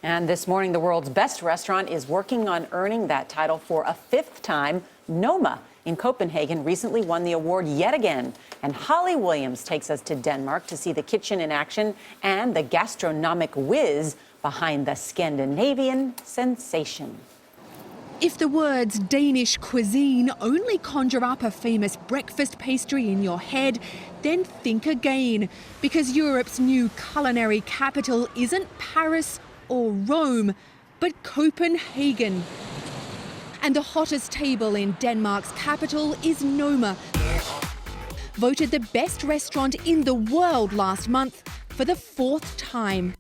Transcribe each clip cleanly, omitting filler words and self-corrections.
And this morning, the world's best restaurant is working on earning that title for a fifth time. Noma in Copenhagen recently won the award yet again. And Holly Williams takes us to Denmark to see the kitchen in action and the gastronomic whiz behind the Scandinavian sensation. If the words Danish cuisine only conjure up a famous breakfast pastry in your head, then think again, because Europe's new culinary capital isn't Paris or Rome, but Copenhagen. And the hottest table in Denmark's capital is Noma, voted the best restaurant in the world last month for the fourth time.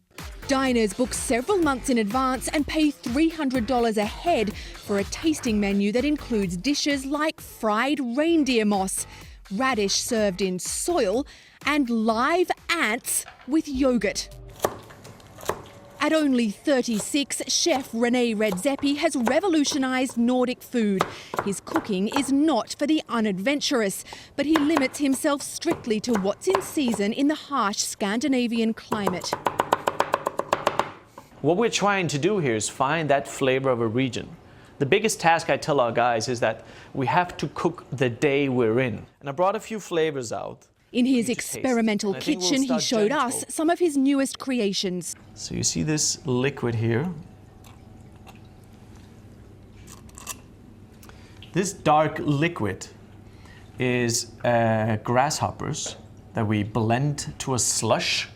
Diners book several months in advance and pay $300 a head for a tasting menu that includes dishes like fried reindeer moss, radish served in soil, and live ants with yogurt. At only 36, chef Rene Redzepi has revolutionised Nordic food. His cooking is not for the unadventurous, but he limits himself strictly to what's in season in the harsh Scandinavian climate. What we're trying to do here is find that flavor of a region. The biggest task I tell our guys is that we have to cook the day we're in. And I brought a few flavors out. In his experimental kitchen, he showed us some of his newest creations. So you see this liquid here. This dark liquid is grasshoppers that we blend to a slush.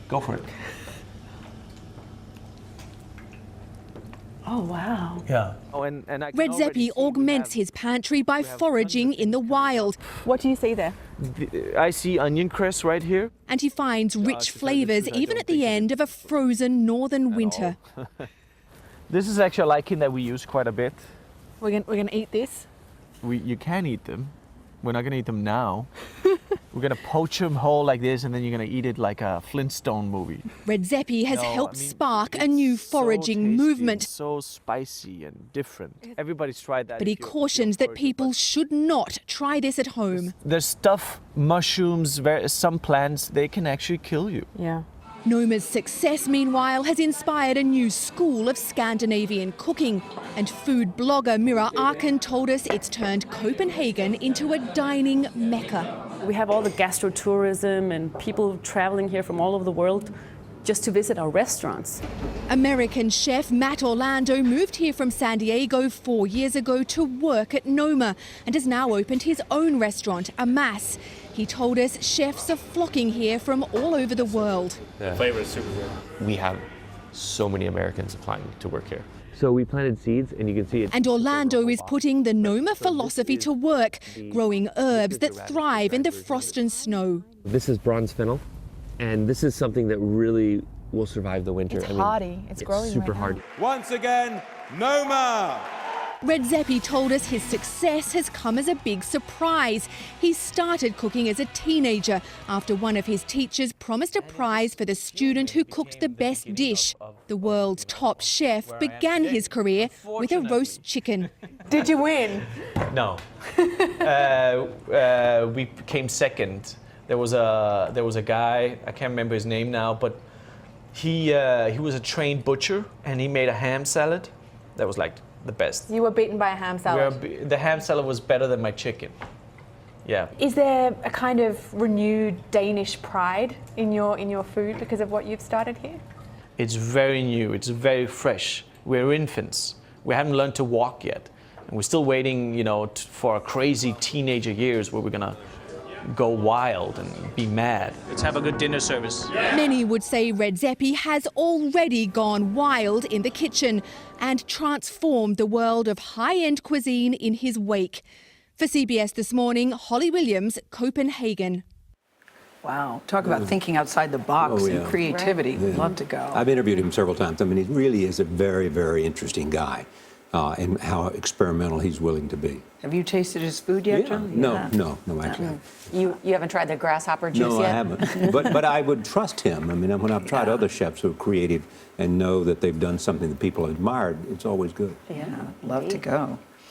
Go for it. Oh, wow. Yeah. Redzepi augments his pantry by foraging in the wild. What do you see there? I see onion cress right here. And he finds rich flavours even at the end of a frozen northern winter. This is actually a lichen that we use quite a bit. We're gonna eat this? You can eat them. We're not going to eat them now. We're going to poach them whole like this, and then you're going to eat it like a Flintstone movie. Redzepi has helped spark a new foraging movement. It's so spicy and different. Everybody's tried that. But he cautions that people should not try this at home. There's stuff, mushrooms, some plants, they can actually kill you. Yeah. Noma's success, meanwhile, has inspired a new school of Scandinavian cooking. And food blogger Mira Arkin told us it's turned Copenhagen into a dining mecca. We have all the gastro-tourism and people traveling here from all over the world just to visit our restaurants. American chef Matt Orlando moved here from San Diego 4 years ago to work at Noma and has now opened his own restaurant, Amas. He told us chefs are flocking here from all over the world. The flavor is super good. We have so many Americans applying to work here. So we planted seeds, and you can see it. And Orlando is putting the Noma philosophy to work, growing herbs that thrive in the frost and snow. This is bronze fennel, and this is something that really will survive the winter. It's hardy. It's growing super right hardy. Once again, Noma! Redzepi told us his success has come as a big surprise. He started cooking as a teenager after one of his teachers promised a prize for the student who cooked the best dish. The world's top chef began his career with a roast chicken. Did you win? No. We came second. There was a guy, I can't remember his name now, but he was a trained butcher, and he made a ham salad that was like the best. You were beaten by a ham salad. The ham salad was better than my chicken. Yeah. Is there a kind of renewed Danish pride in your food because of what you've started here? It's very new. It's very fresh. We're infants. We haven't learned to walk yet, and we're still waiting, for our crazy teenager years where we're gonna go wild and be mad. Let's have a good dinner service. Many would say Redzepi has already gone wild in the kitchen and transformed the world of high-end cuisine in his wake. For CBS This Morning, Holly Williams, Copenhagen. Wow. Talk about thinking outside the box and creativity. Right. Love to go. I've interviewed him several times. I mean, he really is a very, very interesting guy. And how experimental he's willing to be. Have you tasted his food yet, John? No, actually. You haven't tried the grasshopper juice yet? No, I haven't. but I would trust him. I mean, when I've tried other chefs who are creative and know that they've done something that people admired, it's always good. Yeah, love to go.